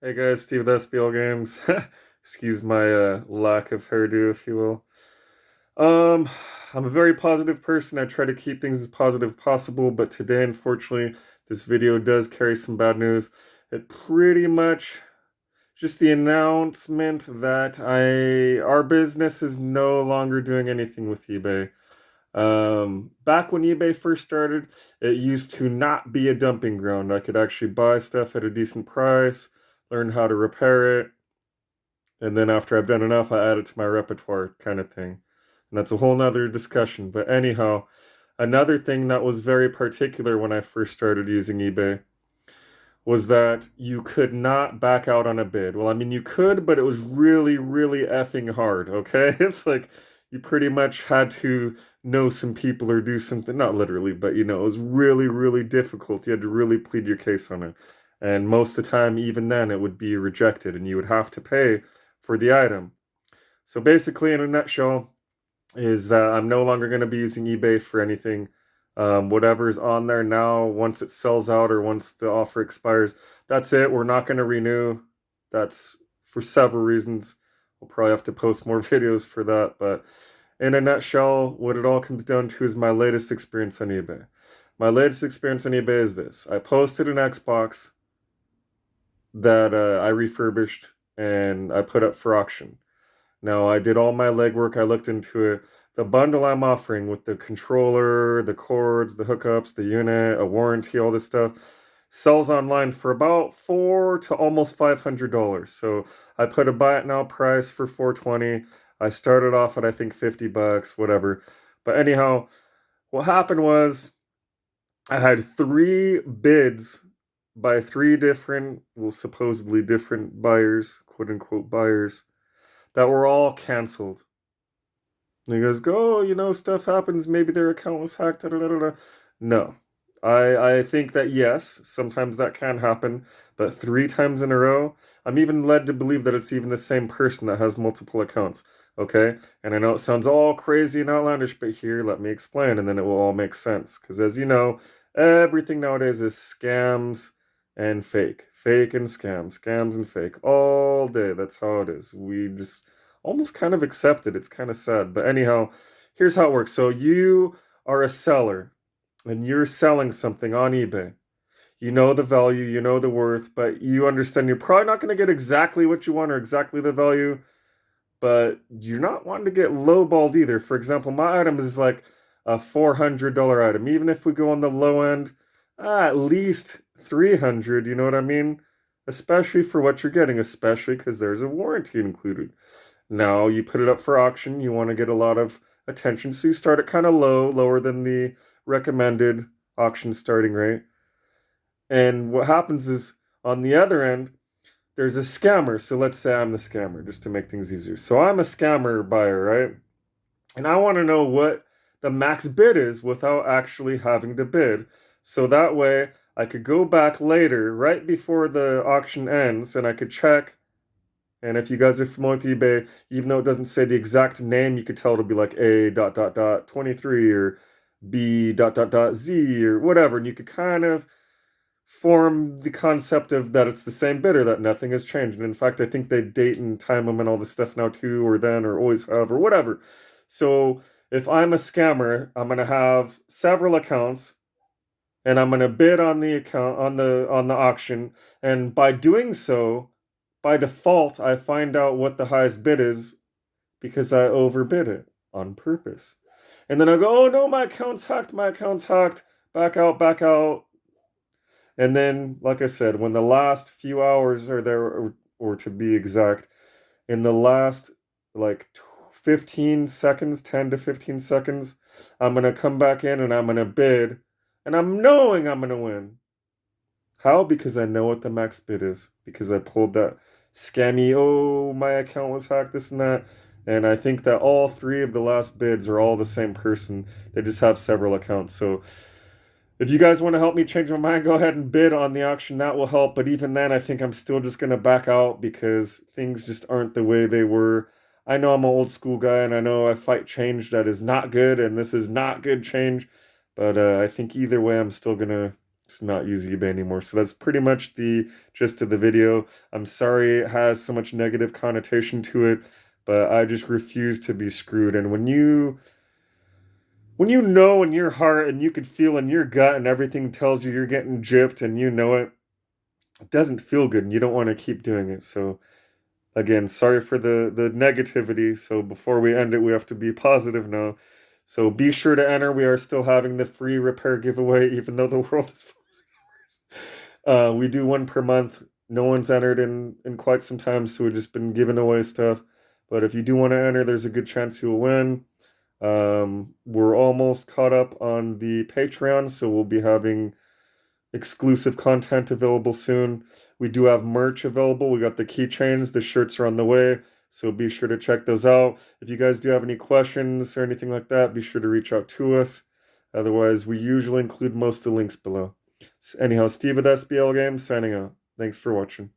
Hey guys, Steve with SBL Games. Excuse my lack of hairdo, if you will. Um, I'm a very positive person. I try to keep things as positive as possible, but today, unfortunately, this video does carry some bad news. It pretty much just the announcement that our business is no longer doing anything with eBay. Back when eBay first started, it used to not be a dumping ground. I could actually buy stuff at a decent price, learn how to repair it, and then after I've done enough, I add it to my repertoire kind of thing. And that's a whole nother discussion. But anyhow, another thing that was very particular when I first started using eBay was that you could not back out on a bid. Well, I mean, you could, but it was really, really effing hard, okay? It's like you pretty much had to know some people or do something, not literally, but it was really, really difficult. You had to really plead your case on it. And most of the time, even then, it would be rejected and you would have to pay for the item. So basically, in a nutshell, is that I'm no longer going to be using eBay for anything. Whatever's on there now, once it sells out or once the offer expires, that's it. We're not going to renew. That's for several reasons. We'll probably have to post more videos for that. But in a nutshell, what it all comes down to is my latest experience on eBay. My latest experience on eBay is this. I posted an Xbox that I refurbished and I put up for auction. Now, I did all my legwork. I looked into it. The bundle I'm offering with the controller, the cords, the hookups, the unit, a warranty, all this stuff, sells online for about $400 to almost $500. So I put a buy it now price for $420. I started off at I think $50, whatever. But anyhow, what happened was I had three bids by three different, well, supposedly different buyers, quote unquote buyers, that were all canceled. And he goes, go, stuff happens. Maybe their account was hacked. Da, da, da, da. No. I think that yes, sometimes that can happen, but three times in a row, I'm even led to believe that it's even the same person that has multiple accounts. Okay? And I know it sounds all crazy and outlandish, but here, let me explain, and then it will all make sense. Because as you know, everything nowadays is scams and fake. Fake and scams and fake all day. That's how it is. We just almost kind of accept it. It's kind of sad. But anyhow, here's how it works. So you are a seller and you're selling something on eBay. You know the value, you know the worth, but you understand you're probably not going to get exactly what you want or exactly the value, but you're not wanting to get lowballed either. For example, my item is like a $400 item. Even if we go on the low end, at least 300, you know what I mean? Especially for what you're getting, especially because there's a warranty included. Now you put it up for auction, you want to get a lot of attention, so you start it kind of low, lower than the recommended auction starting rate. And what happens is on the other end, there's a scammer. So let's say I'm the scammer, just to make things easier. So I'm a scammer buyer, right? And I want to know what the max bid is without actually having to bid. So that way I could go back later, right before the auction ends, and I could check. And if you guys are familiar with eBay, even though it doesn't say the exact name, you could tell it'll be like A dot dot dot 23 or B dot dot dot Z or whatever. And you could kind of form the concept of that it's the same bidder, that nothing has changed. And in fact, I think they date and time them and all this stuff now too, or then, or always have, or whatever. So if I'm a scammer, I'm gonna have several accounts and I'm gonna bid on the account on the auction. And by doing so, by default, I find out what the highest bid is because I overbid it on purpose. And then I go, oh no, my account's hacked, back out. And then, like I said, when the last few hours are there, or to be exact, in the last like 15 seconds, 10 to 15 seconds, I'm going to come back in and I'm going to bid. And I'm knowing I'm going to win. How? Because I know what the max bid is. Because I pulled that scammy, oh, my account was hacked, this and that. And I think that all three of the last bids are all the same person. They just have several accounts. So if you guys want to help me change my mind, go ahead and bid on the auction. That will help. But even then, I think I'm still just going to back out because things just aren't the way they were. I know I'm an old school guy and I know I fight change that is not good and this is not good change. But I think either way, I'm just not use eBay anymore. So that's pretty much the gist of the video. I'm sorry it has so much negative connotation to it, but I just refuse to be screwed. And when you know in your heart and you could feel in your gut and everything tells you you're getting gypped and you know it, it doesn't feel good and you don't want to keep doing it. So again, sorry for the negativity. So before we end it, we have to be positive now. So be sure to enter. We are still having the free repair giveaway, even though the world is full of scammers. We do one per month. No one's entered in quite some time, so we've just been giving away stuff. But if you do want to enter, there's a good chance you'll win. We're almost caught up on the Patreon, so we'll be having exclusive content available soon. We do have merch available. We got the keychains, the shirts are on the way, so be sure to check those out. If you guys do have any questions or anything like that, be sure to reach out to us. Otherwise, we usually include most of the links below. So anyhow, Steve with SBL Games signing out. Thanks for watching.